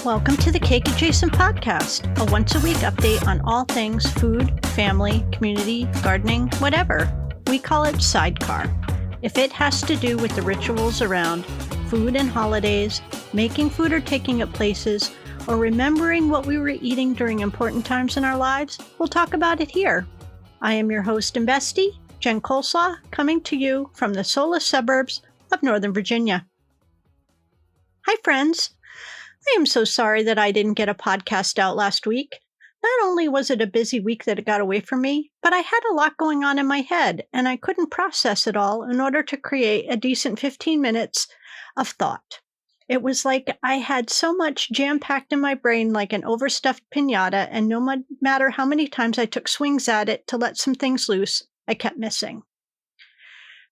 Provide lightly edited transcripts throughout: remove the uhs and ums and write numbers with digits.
Welcome to the Cake Adjacent Podcast, a once-a-week update on all things food, family, community, gardening, whatever. We call it SideCar. If it has to do with the rituals around food and holidays, making food or taking it places, or remembering what we were eating during important times in our lives, we'll talk about it here. I am your host and bestie, Jen Coleslaw, coming to you from the soulless suburbs of Northern Virginia. Hi, friends. I am so sorry that I didn't get a podcast out last week. Not only was it a busy week that it got away from me, but I had a lot going on in my head, and I couldn't process it all in order to create a decent 15 minutes of thought. It was like I had so much jam-packed in my brain like an overstuffed piñata, and no matter how many times I took swings at it to let some things loose, I kept missing.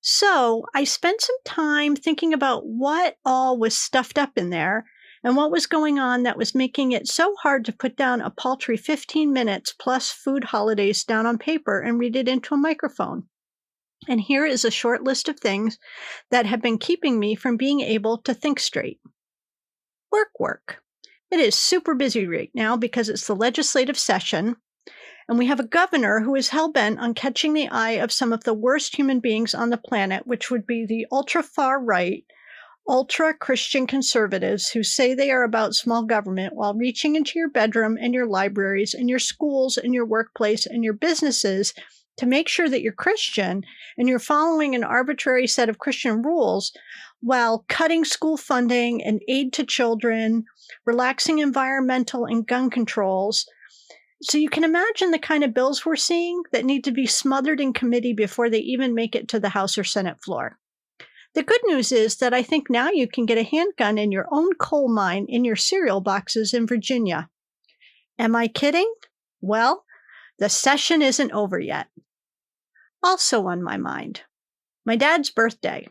So I spent some time thinking about what all was stuffed up in there, and what was going on that was making it so hard to put down a paltry 15 minutes plus food holidays down on paper and read it into a microphone. And here is a short list of things that have been keeping me from being able to think straight. Work. It is super busy right now because it's the legislative session, and we have a governor who is hell-bent on catching the eye of some of the worst human beings on the planet, which would be the ultra-far right, ultra-Christian conservatives who say they are about small government while reaching into your bedroom and your libraries and your schools and your workplace and your businesses to make sure that you're Christian and you're following an arbitrary set of Christian rules while cutting school funding and aid to children, relaxing environmental and gun controls. So you can imagine the kind of bills we're seeing that need to be smothered in committee before they even make it to the House or Senate floor. The good news is that I think now you can get a handgun in your own coal mine in your cereal boxes in Virginia. Am I kidding? Well, the session isn't over yet. Also on my mind, my dad's birthday.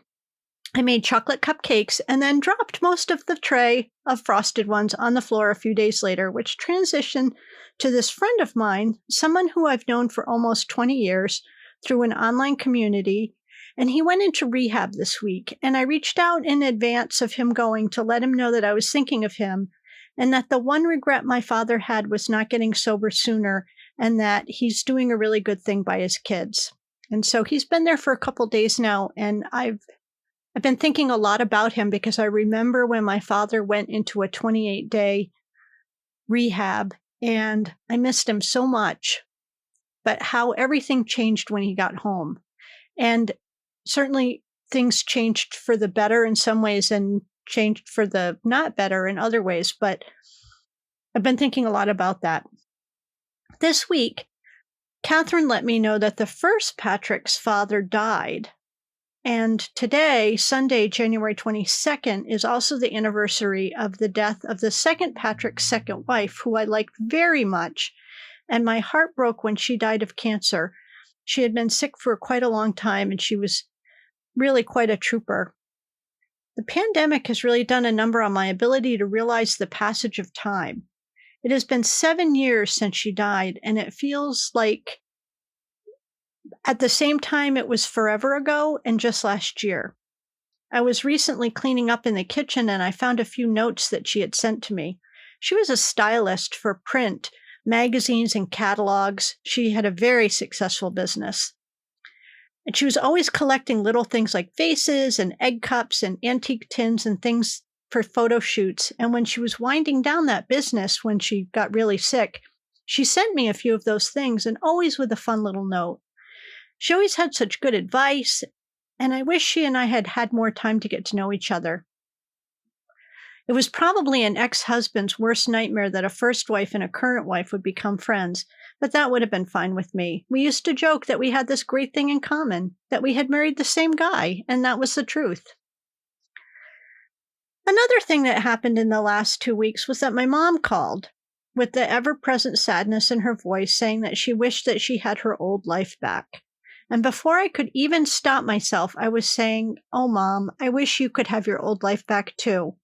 I made chocolate cupcakes and then dropped most of the tray of frosted ones on the floor a few days later, which transitioned to this friend of mine, someone who I've known for almost 20 years through an online community. And he went into rehab this week, and I reached out in advance of him going to let him know that I was thinking of him, and that the one regret my father had was not getting sober sooner, and that he's doing a really good thing by his kids. And so he's been there for a couple days now, and I've been thinking a lot about him because I remember when my father went into a 28-day rehab, and I missed him so much, but how everything changed when he got home. And certainly things changed for the better in some ways and changed for the not better in other ways, but I've been thinking a lot about that. This week, Catherine let me know that the first Patrick's father died. And today, Sunday, January 22nd, is also the anniversary of the death of the second Patrick's second wife, who I liked very much. And my heart broke when she died of cancer. She had been sick for quite a long time, and she was really quite a trooper. The pandemic has really done a number on my ability to realize the passage of time. It has been 7 years since she died, and it feels like at the same time it was forever ago and just last year. I was recently cleaning up in the kitchen, and I found a few notes that she had sent to me. She was a stylist for print, magazines, and catalogs. She had a very successful business. And she was always collecting little things like vases and egg cups and antique tins and things for photo shoots. And when she was winding down that business, when she got really sick, she sent me a few of those things, and always with a fun little note. She always had such good advice, and I wish she and I had had more time to get to know each other. It was probably an ex-husband's worst nightmare that a first wife and a current wife would become friends, but that would have been fine with me. We used to joke that we had this great thing in common, that we had married the same guy, and that was the truth. Another thing that happened in the last 2 weeks was that my mom called, with the ever-present sadness in her voice, saying that she wished that she had her old life back. And before I could even stop myself, I was saying, "Oh, Mom, I wish you could have your old life back too."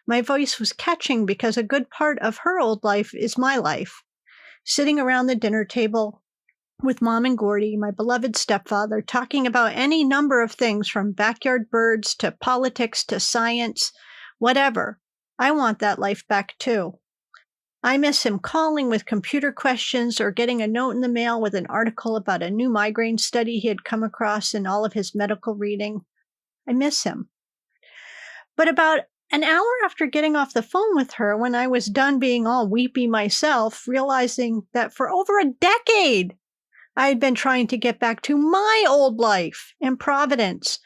My voice was catching because a good part of her old life is my life. Sitting around the dinner table with Mom and Gordy, my beloved stepfather, talking about any number of things from backyard birds to politics to science, whatever. I want that life back too. I miss him calling with computer questions or getting a note in the mail with an article about a new migraine study he had come across in all of his medical reading. I miss him. But about an hour after getting off the phone with her, when I was done being all weepy myself, realizing that for over a decade, I had been trying to get back to my old life in Providence,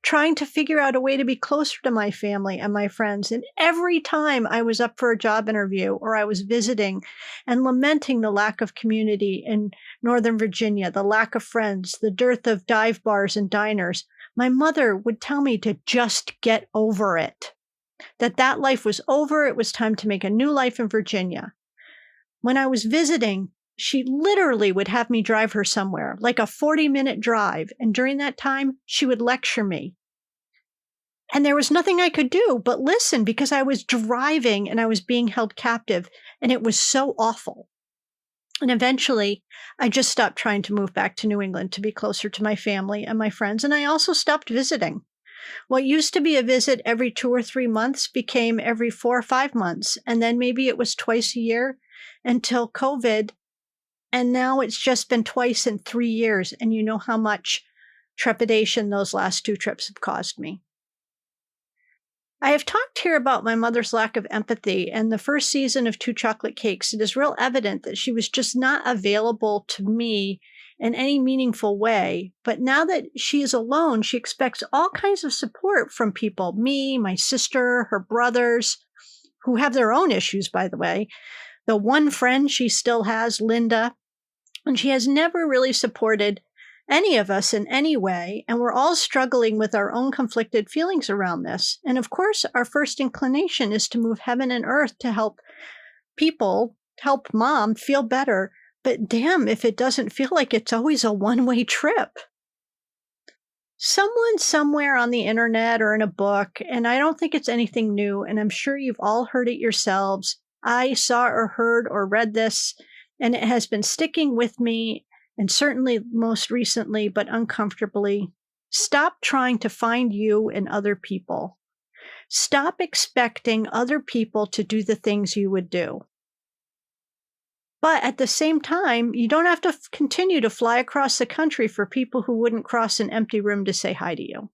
trying to figure out a way to be closer to my family and my friends. And every time I was up for a job interview or I was visiting and lamenting the lack of community in Northern Virginia, the lack of friends, the dearth of dive bars and diners, my mother would tell me to just get over it, that life was over. It was time to make a new life in Virginia. When I was visiting, she literally would have me drive her somewhere, like a 40-minute drive. And during that time, she would lecture me. And there was nothing I could do but listen because I was driving and I was being held captive. And it was so awful. And eventually, I just stopped trying to move back to New England to be closer to my family and my friends. And I also stopped visiting. What used to be a visit every 2 or 3 months became every 4 or 5 months. And then maybe it was twice a year until COVID. And now it's just been twice in 3 years. And you know how much trepidation those last 2 trips have caused me. I have talked here about my mother's lack of empathy, and the first season of 2 Chocolate Cakes, it is real evident that she was just not available to me in any meaningful way. But now that she is alone, she expects all kinds of support from people, me, my sister, her brothers, who have their own issues, by the way, the one friend she still has, Linda, and she has never really supported any of us in any way, and we're all struggling with our own conflicted feelings around this. And of course, our first inclination is to move heaven and earth to help people, help mom feel better. But damn, if it doesn't feel like it's always a one-way trip. Someone somewhere on the internet or in a book, and I don't think it's anything new, and I'm sure you've all heard it yourselves. I saw or heard or read this, and it has been sticking with me. And certainly most recently, but uncomfortably, stop trying to find you in other people. Stop expecting other people to do the things you would do. But at the same time, you don't have to continue to fly across the country for people who wouldn't cross an empty room to say hi to you.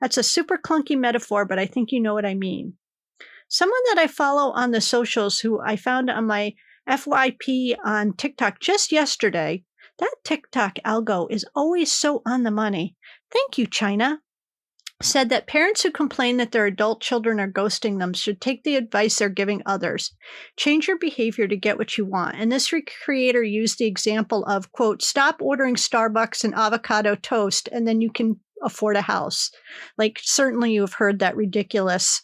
That's a super clunky metaphor, but I think you know what I mean. Someone that I follow on the socials who I found on my FYP on TikTok just yesterday, that TikTok algo is always so on the money. Thank you, China. Said that parents who complain that their adult children are ghosting them should take the advice they're giving others. Change your behavior to get what you want. And this creator used the example of, quote, stop ordering Starbucks and avocado toast and then you can afford a house. Like, certainly you have heard that ridiculous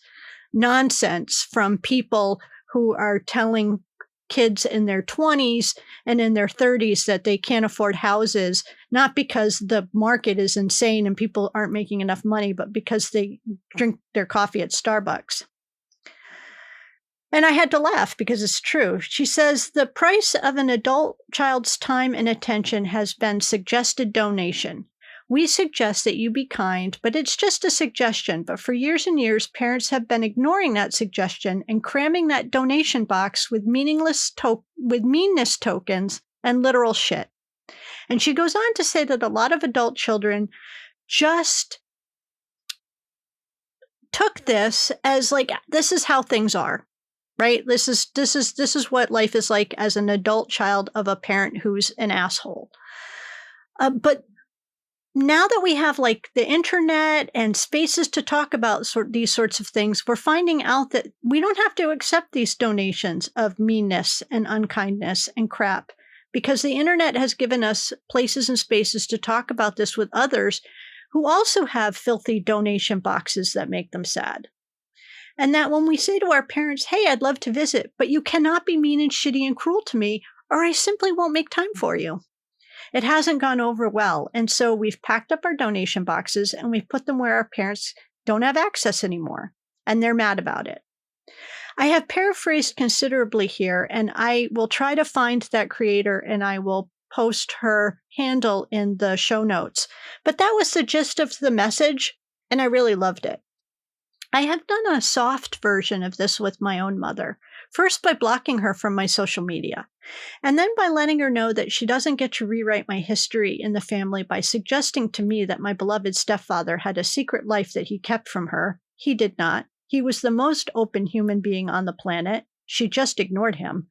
nonsense from people who are telling kids in their 20s and in their 30s that they can't afford houses, not because the market is insane and people aren't making enough money, but because they drink their coffee at Starbucks. And I had to laugh because it's true. She says the price of an adult child's time and attention has been suggested donation. We suggest that you be kind, but it's just a suggestion. But for years and years, parents have been ignoring that suggestion and cramming that donation box with meaningless meanness tokens and literal shit. And she goes on to say that a lot of adult children just took this as like, this is how things are, right? This is what life is like as an adult child of a parent who's an asshole. But now that we have like the internet and spaces to talk about these sorts of things, we're finding out that we don't have to accept these donations of meanness and unkindness and crap, because the internet has given us places and spaces to talk about this with others who also have filthy donation boxes that make them sad. And that when we say to our parents, hey, I'd love to visit, but you cannot be mean and shitty and cruel to me, or I simply won't make time for you. It hasn't gone over well. And so we've packed up our donation boxes and we've put them where our parents don't have access anymore. And they're mad about it. I have paraphrased considerably here, and I will try to find that creator and I will post her handle in the show notes. But that was the gist of the message, and I really loved it. I have done a soft version of this with my own mother, first by blocking her from my social media, and then by letting her know that she doesn't get to rewrite my history in the family by suggesting to me that my beloved stepfather had a secret life that he kept from her. He did not. He was the most open human being on the planet. She just ignored him.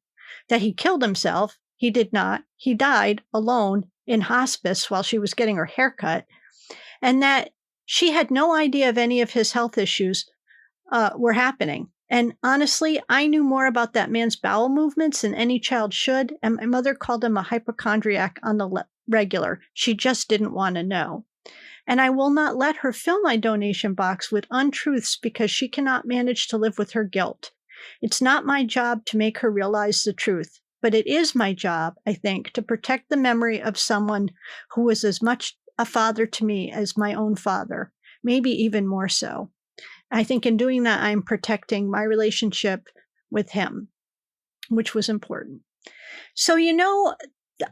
That he killed himself. He did not. He died alone in hospice while she was getting her hair cut. And that she had no idea of any of his health issues were happening. And honestly, I knew more about that man's bowel movements than any child should, and my mother called him a hypochondriac on the regular. She just didn't want to know. And I will not let her fill my donation box with untruths because she cannot manage to live with her guilt. It's not my job to make her realize the truth, but it is my job, I think, to protect the memory of someone who was as much a father to me as my own father, maybe even more so. I think in doing that, I'm protecting my relationship with him, which was important. So,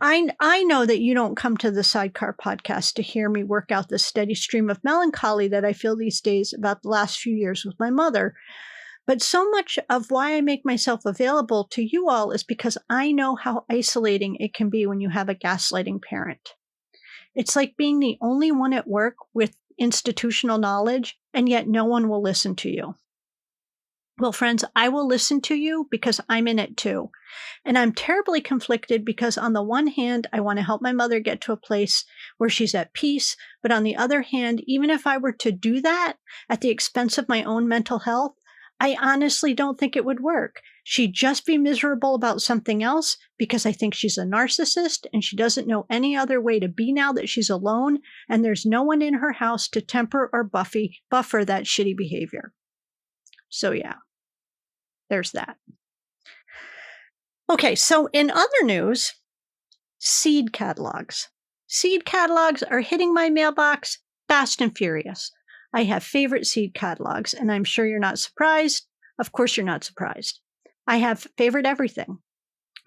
I know that you don't come to the SideCar podcast to hear me work out the steady stream of melancholy that I feel these days about the last few years with my mother. But so much of why I make myself available to you all is because I know how isolating it can be when you have a gaslighting parent. It's like being the only one at work with institutional knowledge, and yet no one will listen to you. Well, friends, I will listen to you because I'm in it too. And I'm terribly conflicted because on the one hand, I want to help my mother get to a place where she's at peace. But on the other hand, even if I were to do that at the expense of my own mental health, I honestly don't think it would work. She'd just be miserable about something else because I think she's a narcissist and she doesn't know any other way to be now that she's alone and there's no one in her house to temper or buffer that shitty behavior. So yeah, there's that. Okay, so in other news, seed catalogs. Seed catalogs are hitting my mailbox fast and furious. I have favorite seed catalogs, and I'm sure you're not surprised. Of course you're not surprised. I have favorite everything.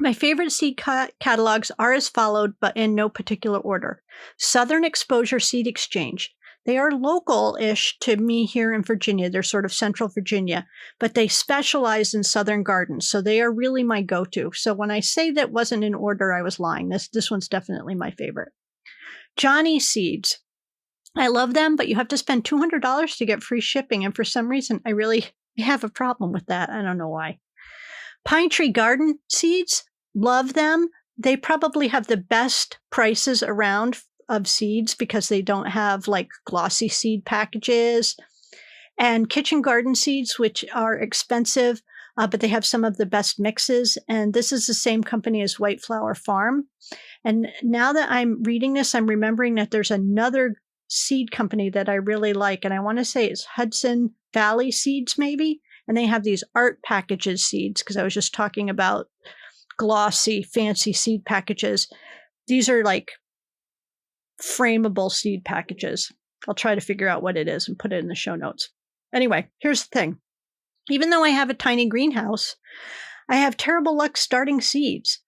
My favorite seed catalogs are as followed, but in no particular order. Southern Exposure Seed Exchange. They are local-ish to me here in Virginia. They're sort of central Virginia, but they specialize in southern gardens, so they are really my go-to. So when I say that wasn't in order, I was lying. This one's definitely my favorite. Johnny Seeds. I love them, but you have to spend $200 to get free shipping, and for some reason, I really have a problem with that. I don't know why. Pinetree Garden Seeds, love them. They probably have the best prices around of seeds because they don't have like glossy seed packages. And Kitchen Garden Seeds, which are expensive, but they have some of the best mixes. And this is the same company as White Flower Farm. And now that I'm reading this, I'm remembering that there's another seed company that I really like. And I want to say it's Hudson Valley Seeds, maybe. And they have these art packages seeds because I was just talking about glossy, fancy seed packages. These are like frameable seed packages. I'll try to figure out what it is and put it in the show notes. Anyway, here's the thing. Even though I have a tiny greenhouse, I have terrible luck starting seeds.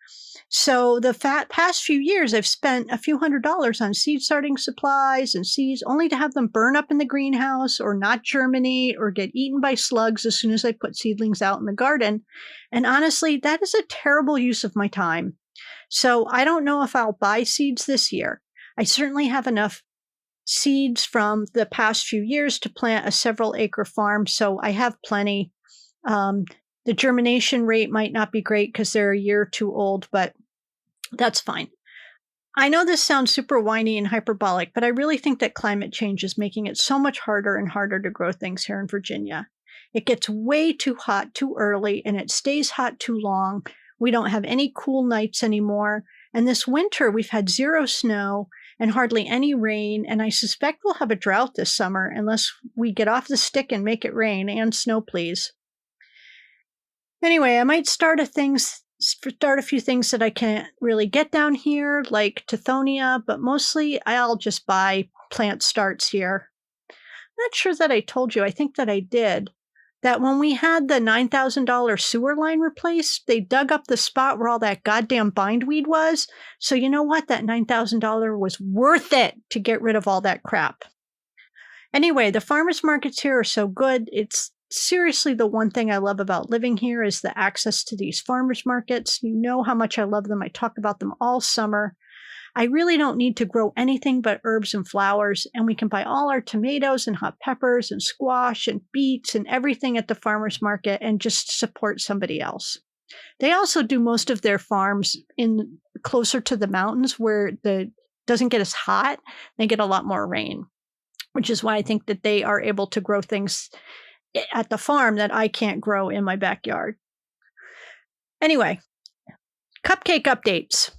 So the past few years, I've spent a few $100s on seed starting supplies and seeds only to have them burn up in the greenhouse or not germinate or get eaten by slugs as soon as I put seedlings out in the garden. And honestly, that is a terrible use of my time. So I don't know if I'll buy seeds this year. I certainly have enough seeds from the past few years to plant a several acre farm, so I have plenty. The germination rate might not be great because they're a year or two old, but that's fine. I know this sounds super whiny and hyperbolic, but I really think that climate change is making it so much harder and harder to grow things here in Virginia. It gets way too hot too early, and it stays hot too long. We don't have any cool nights anymore. And this winter, we've had 0 snow and hardly any rain, and I suspect we'll have a drought this summer unless we get off the stick and make it rain, and snow, please. Anyway, I might start a few things that I can't really get down here, like Tithonia, but mostly I'll just buy plant starts here. I'm not sure that I told you, I think that I did, that when we had the $9,000 sewer line replaced, they dug up the spot where all that goddamn bindweed was. So you know what? That $9,000 was worth it to get rid of all that crap. Anyway, the farmers markets here are so good. It's seriously the one thing I love about living here is the access to these farmers markets. You know how much I love them. I talk about them all summer. I really don't need to grow anything but herbs and flowers, and we can buy all our tomatoes and hot peppers and squash and beets and everything at the farmers market and just support somebody else. They also do most of their farms in closer to the mountains where the doesn't get as hot. They get a lot more rain, which is why I think that they are able to grow things at the farm that I can't grow in my backyard. Anyway, cupcake updates.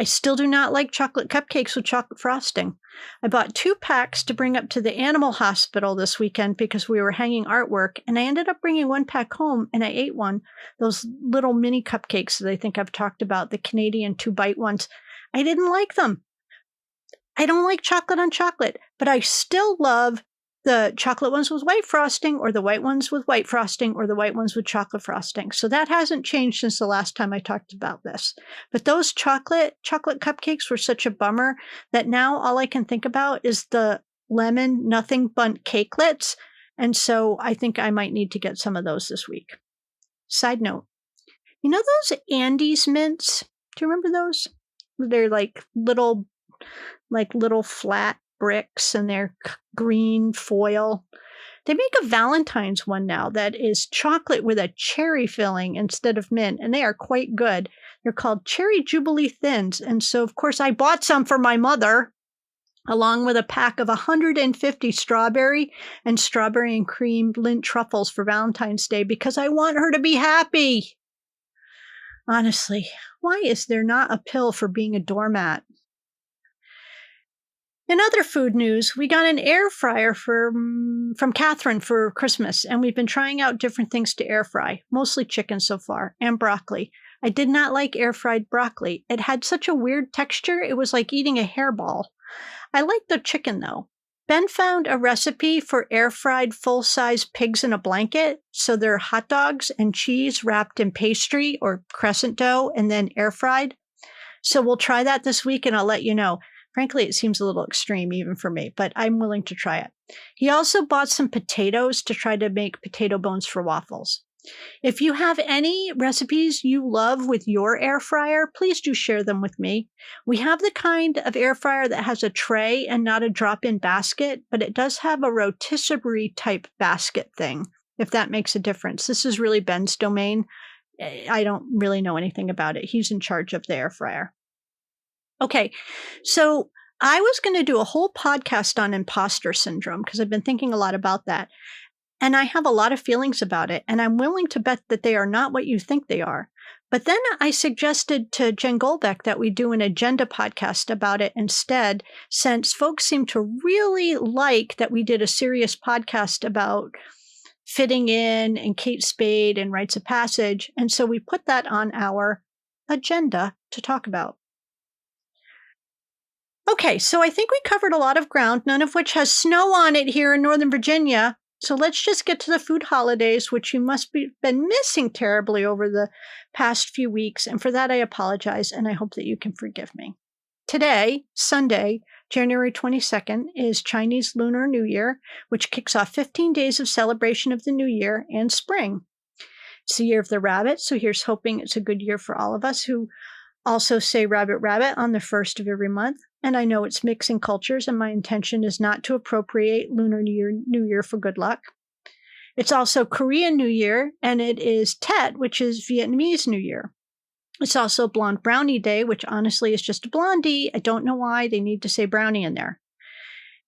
I still do not like chocolate cupcakes with chocolate frosting. I bought 2 packs to bring up to the animal hospital this weekend because we were hanging artwork, and I ended up bringing 1 pack home, and I ate one. Those little mini cupcakes that I think I've talked about, the Canadian 2-bite ones. I didn't like them. I don't like chocolate on chocolate, but I still love the chocolate ones with white frosting, or the white ones with white frosting, or the white ones with chocolate frosting. So that hasn't changed since the last time I talked about this. But those chocolate cupcakes were such a bummer that now all I can think about is the lemon nothing bundt cakelets. And so I think I might need to get some of those this week. Side note, you know those Andes mints? Do you remember those? They're like little flat bricks, and they're green foil. They make a Valentine's one now that is chocolate with a cherry filling instead of mint, and they are quite good. They're called Cherry Jubilee Thins, and so of course I bought some for my mother, along with a pack of 150 strawberry and cream Lindt truffles for Valentine's Day because I want her to be happy. Honestly, why is there not a pill for being a doormat? In other food news, we got an air fryer from Catherine for Christmas, and we've been trying out different things to air fry, mostly chicken so far, and broccoli. I did not like air-fried broccoli. It had such a weird texture, it was like eating a hairball. I like the chicken, though. Ben found a recipe for air-fried full-size pigs in a blanket, so they're hot dogs and cheese wrapped in pastry or crescent dough and then air-fried. So we'll try that this week, and I'll let you know. Frankly, it seems a little extreme even for me, but I'm willing to try it. He also bought some potatoes to try to make potato bones for waffles. If you have any recipes you love with your air fryer, please do share them with me. We have the kind of air fryer that has a tray and not a drop-in basket, but it does have a rotisserie type basket thing, if that makes a difference. This is really Ben's domain. I don't really know anything about it. He's in charge of the air fryer. Okay, so I was going to do a whole podcast on imposter syndrome because I've been thinking a lot about that. And I have a lot of feelings about it, and I'm willing to bet that they are not what you think they are. But then I suggested to Jen Golbeck that we do an agenda podcast about it instead, since folks seem to really like that we did a serious podcast about fitting in and Kate Spade and rites of passage. And so we put that on our agenda to talk about. Okay, so I think we covered a lot of ground, none of which has snow on it here in Northern Virginia. So let's just get to the food holidays, which you must be been missing terribly over the past few weeks. And for that, I apologize, and I hope that you can forgive me. Today, Sunday, January 22nd, is Chinese Lunar New Year, which kicks off 15 days of celebration of the New Year and spring. It's the year of the rabbit, so here's hoping it's a good year for all of us who also say rabbit rabbit on the first of every month. And I know it's mixing cultures, and my intention is not to appropriate Lunar New Year for good luck. It's also Korean New Year, and it is Tet, which is Vietnamese New Year. It's also Blonde Brownie Day, which honestly is just a blondie. I don't know why they need to say brownie in there.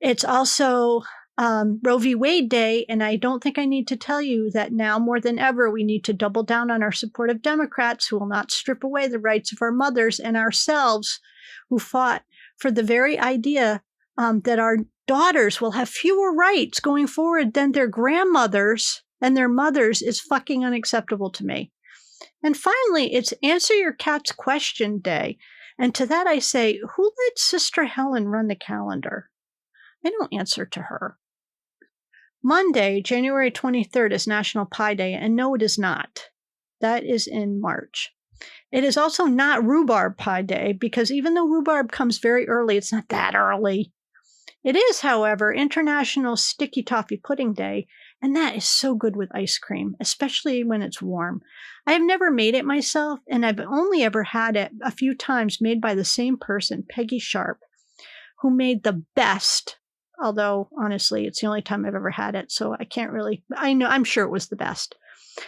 It's also Roe v. Wade Day, and I don't think I need to tell you that now more than ever we need to double down on our support of Democrats who will not strip away the rights of our mothers and ourselves who fought for the very idea that our daughters will have fewer rights going forward than their grandmothers and their mothers is fucking unacceptable to me. And finally, it's Answer Your Cat's Question Day. And to that I say, who let Sister Helen run the calendar? I don't answer to her. Monday, January 23rd is National Pie Day, and no, it is not. That is in March. It is also not Rhubarb Pie Day, because even though rhubarb comes very early, it's not that early. It is, however, International Sticky Toffee Pudding Day, and that is so good with ice cream, especially when it's warm. I have never made it myself, and I've only ever had it a few times made by the same person, Peggy Sharp, who made the best. Although, honestly, it's the only time I've ever had it, so I can't really, I'm sure it was the best.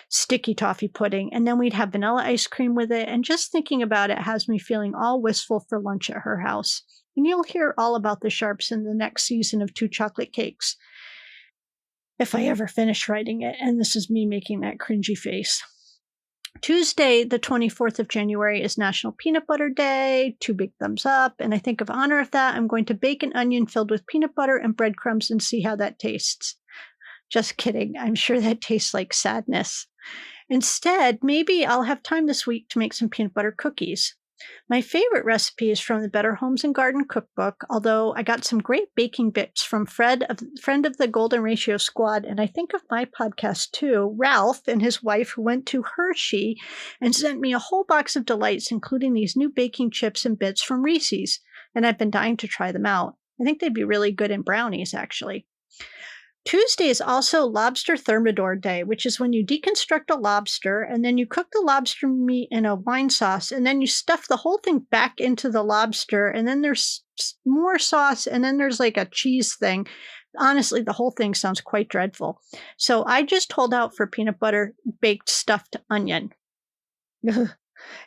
Sticky toffee pudding, and then we'd have vanilla ice cream with it, and just thinking about it has me feeling all wistful for lunch at her house. And you'll hear all about the Sharps in the next season of Two Chocolate Cakes, if I ever finish writing it, and this is me making that cringy face. Tuesday, the 24th of January, is National Peanut Butter Day. 2 big thumbs up. And I think in honor of that, I'm going to bake an onion filled with peanut butter and breadcrumbs and see how that tastes. Just kidding. I'm sure that tastes like sadness. Instead, maybe I'll have time this week to make some peanut butter cookies. My favorite recipe is from the Better Homes and Garden cookbook, although I got some great baking bits from friend of the Golden Ratio Squad, and I think of my podcast too, Ralph and his wife, who went to Hershey and sent me a whole box of delights, including these new baking chips and bits from Reese's, and I've been dying to try them out. I think they'd be really good in brownies, actually. Tuesday is also Lobster Thermidor Day, which is when you deconstruct a lobster and then you cook the lobster meat in a wine sauce and then you stuff the whole thing back into the lobster and then there's more sauce and then there's like a cheese thing. Honestly, the whole thing sounds quite dreadful. So I just hold out for peanut butter baked stuffed onion.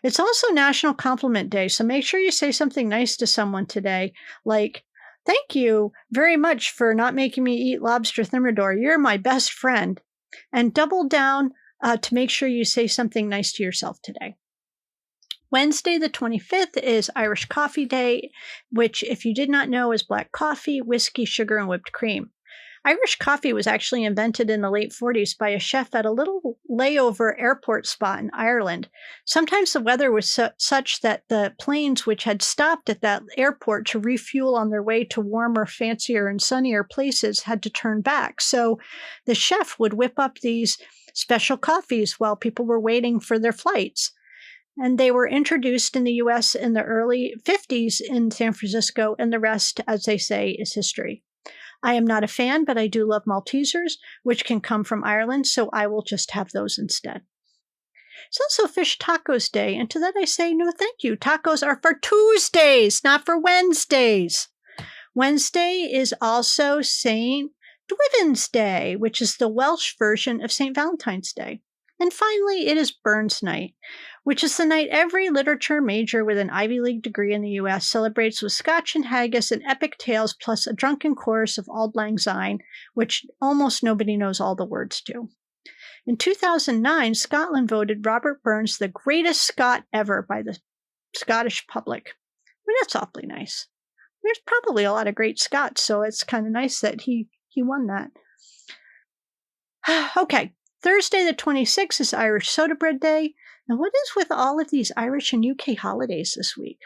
It's also National Compliment Day, so make sure you say something nice to someone today, like, "Thank you very much for not making me eat lobster thermidor. You're my best friend." And double down to make sure you say something nice to yourself today. Wednesday, the 25th, is Irish Coffee Day, which, if you did not know, is black coffee, whiskey, sugar, and whipped cream. Irish coffee was actually invented in the late 40s by a chef at a little layover airport spot in Ireland. Sometimes the weather was such that the planes which had stopped at that airport to refuel on their way to warmer, fancier, and sunnier places had to turn back. So the chef would whip up these special coffees while people were waiting for their flights. And they were introduced in the U.S. in the early 50s in San Francisco, and the rest, as they say, is history. I am not a fan, but I do love Maltesers, which can come from Ireland, so I will just have those instead. It's also Fish Tacos Day, and to that I say no thank you. Tacos are for Tuesdays, not for Wednesdays. Wednesday is also St. Dwiven's Day, which is the Welsh version of St. Valentine's Day. And finally, it is Burns Night, which is the night every literature major with an Ivy League degree in the U.S. celebrates with scotch and haggis and epic tales, plus a drunken chorus of Auld Lang Syne, which almost nobody knows all the words to. In 2009, Scotland voted Robert Burns the greatest Scot ever by the Scottish public. I mean, that's awfully nice. There's probably a lot of great Scots, so it's kind of nice that he won that. Okay. Thursday the 26th is Irish Soda Bread Day. And what is with all of these Irish and UK holidays this week?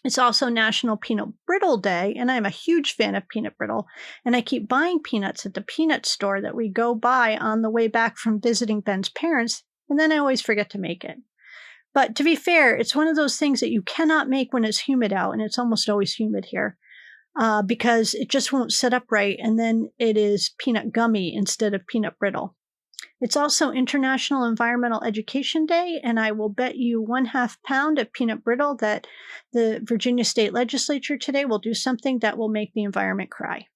It's also National Peanut Brittle Day, and I'm a huge fan of peanut brittle, and I keep buying peanuts at the peanut store that we go by on the way back from visiting Ben's parents, and then I always forget to make it. But to be fair, it's one of those things that you cannot make when it's humid out, and it's almost always humid here, because it just won't set up right, and then it is peanut gummy instead of peanut brittle. It's also International Environmental Education Day, and I will bet you 1/2 pound of peanut brittle that the Virginia State Legislature today will do something that will make the environment cry.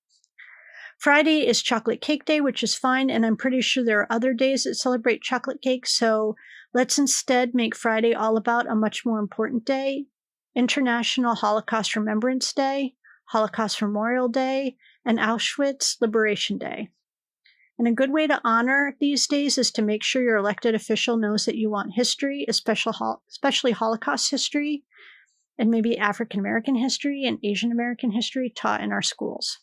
Friday is Chocolate Cake Day, which is fine, and I'm pretty sure there are other days that celebrate chocolate cake, so let's instead make Friday all about a much more important day: International Holocaust Remembrance Day, Holocaust Memorial Day, and Auschwitz Liberation Day. And a good way to honor these days is to make sure your elected official knows that you want history, especially Holocaust history, and maybe African American history and Asian American history taught in our schools.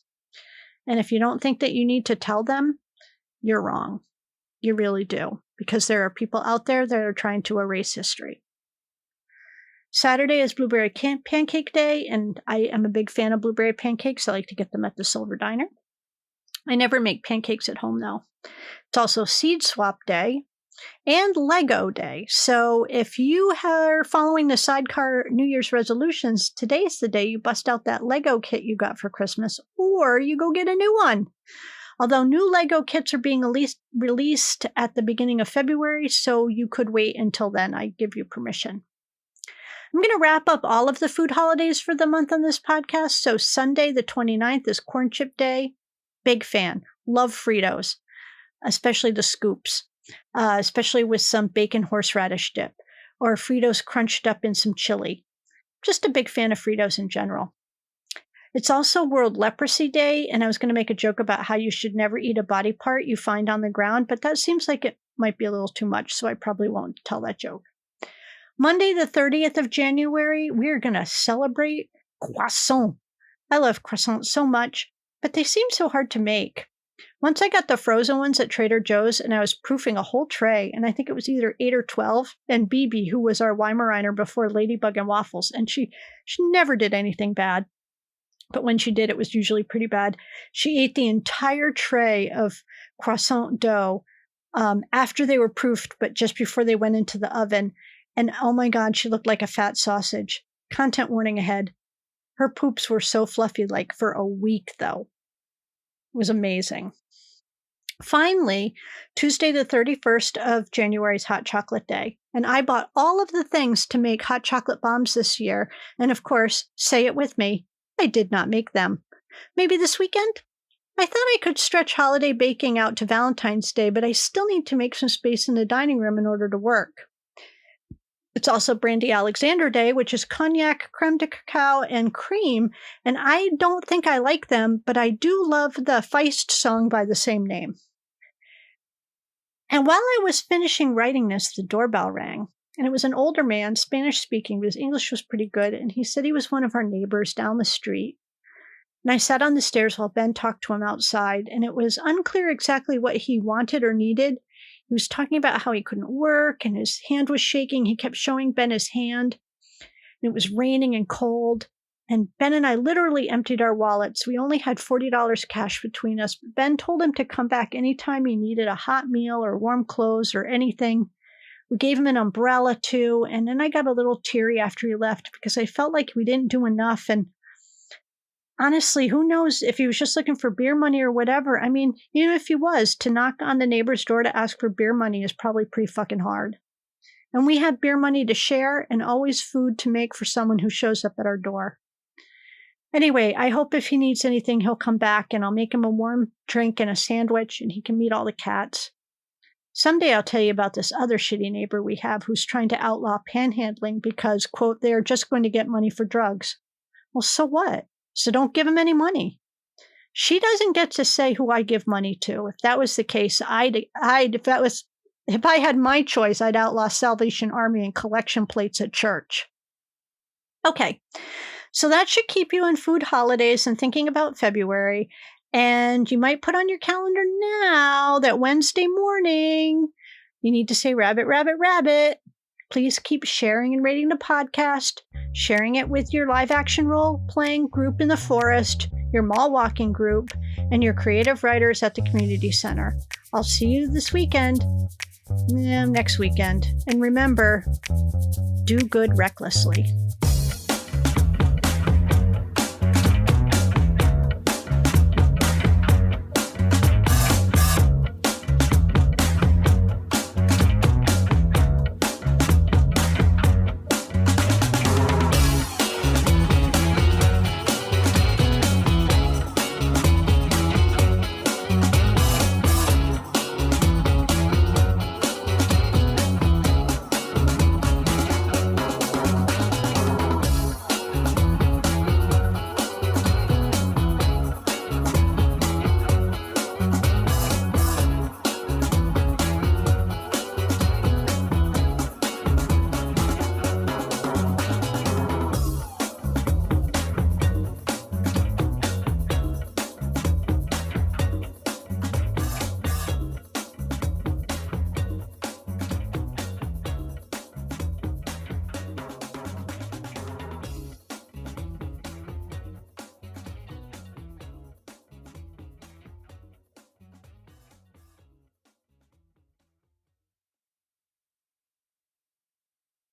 And if you don't think that you need to tell them, you're wrong. You really do, because there are people out there that are trying to erase history. Saturday is Blueberry Pancake Day, and I am a big fan of blueberry pancakes. I like to get them at the Silver Diner. I never make pancakes at home, though. It's also Seed Swap Day, and Lego Day. So if you are following the SideCar New Year's resolutions, today's the day you bust out that Lego kit you got for Christmas, or you go get a new one. Although new Lego kits are being released at the beginning of February, so you could wait until then. I give you permission. I'm going to wrap up all of the food holidays for the month on this podcast. So Sunday, the 29th, is Corn Chip Day. Big fan. Love Fritos, especially the scoops, especially with some bacon horseradish dip, or Fritos crunched up in some chili. Just a big fan of Fritos in general. It's also World Leprosy Day, and I was going to make a joke about how you should never eat a body part you find on the ground, but that seems like it might be a little too much, so I probably won't tell that joke. Monday, the 30th of January, we're going to celebrate croissant. I love croissants so much, but they seem so hard to make. Once I got the frozen ones at Trader Joe's, and I was proofing a whole tray, and I think it was either 8 or 12, and BB, who was our Weimaraner before Ladybug and Waffles, and she never did anything bad. But when she did, it was usually pretty bad. She ate the entire tray of croissant dough after they were proofed, but just before they went into the oven. And oh my God, she looked like a fat sausage. Content warning ahead. Her poops were so fluffy, like for a week, though. It was amazing. Finally, Tuesday the 31st of January is Hot Chocolate Day. And I bought all of the things to make hot chocolate bombs this year. And of course, say it with me, I did not make them. Maybe this weekend? I thought I could stretch holiday baking out to Valentine's Day, but I still need to make some space in the dining room in order to work. It's also Brandy Alexander Day, which is cognac, creme de cacao, and cream, and I don't think I like them, but I do love the Feist song by the same name. And while I was finishing writing this, the doorbell rang. And it was an older man, Spanish-speaking, but his English was pretty good, and he said he was one of our neighbors down the street. And I sat on the stairs while Ben talked to him outside, and it was unclear exactly what he wanted or needed. He was talking about how he couldn't work, and his hand was shaking. He kept showing Ben his hand, and it was raining and cold. And Ben and I literally emptied our wallets. We only had $40 cash between us, but Ben told him to come back anytime he needed a hot meal or warm clothes or anything. We gave him an umbrella, too, and then I got a little teary after he left because I felt like we didn't do enough. And honestly, who knows if he was just looking for beer money or whatever. I mean, even if he was, to knock on the neighbor's door to ask for beer money is probably pretty fucking hard. And we had beer money to share and always food to make for someone who shows up at our door. Anyway, I hope if he needs anything, he'll come back and I'll make him a warm drink and a sandwich and he can meet all the cats. Someday I'll tell you about this other shitty neighbor we have who's trying to outlaw panhandling because, quote, they are just going to get money for drugs. Well, so what? So don't give him any money. She doesn't get to say who I give money to. If that was the case, if I had my choice, I'd outlaw Salvation Army and collection plates at church. Okay, so that should keep you in food holidays and thinking about February. And you might put on your calendar now that Wednesday morning, you need to say rabbit, rabbit, rabbit. Please keep sharing and rating the podcast, sharing it with your live action role-playing group in the forest, your mall walking group, and your creative writers at the community center. I'll see you this weekend. Next weekend. And remember, do good recklessly.